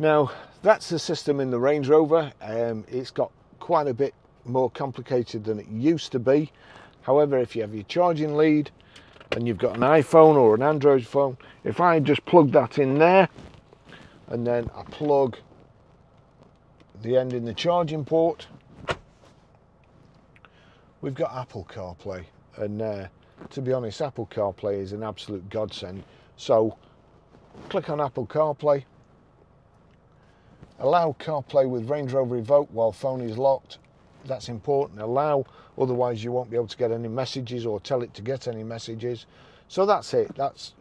Now that's the system in the Range Rover. It's got quite a bit more complicated than it used to be. However, if you have your charging lead and you've got an iPhone or an Android phone, if I just plug that in there and then I plug the end in the charging port, we've got Apple CarPlay. And to be honest, Apple CarPlay is an absolute godsend. So click on Apple CarPlay, allow CarPlay with Range Rover Evoque while phone is locked. That's important. Allow, otherwise you won't be able to get any messages or tell it to get any messages. So that's it. That's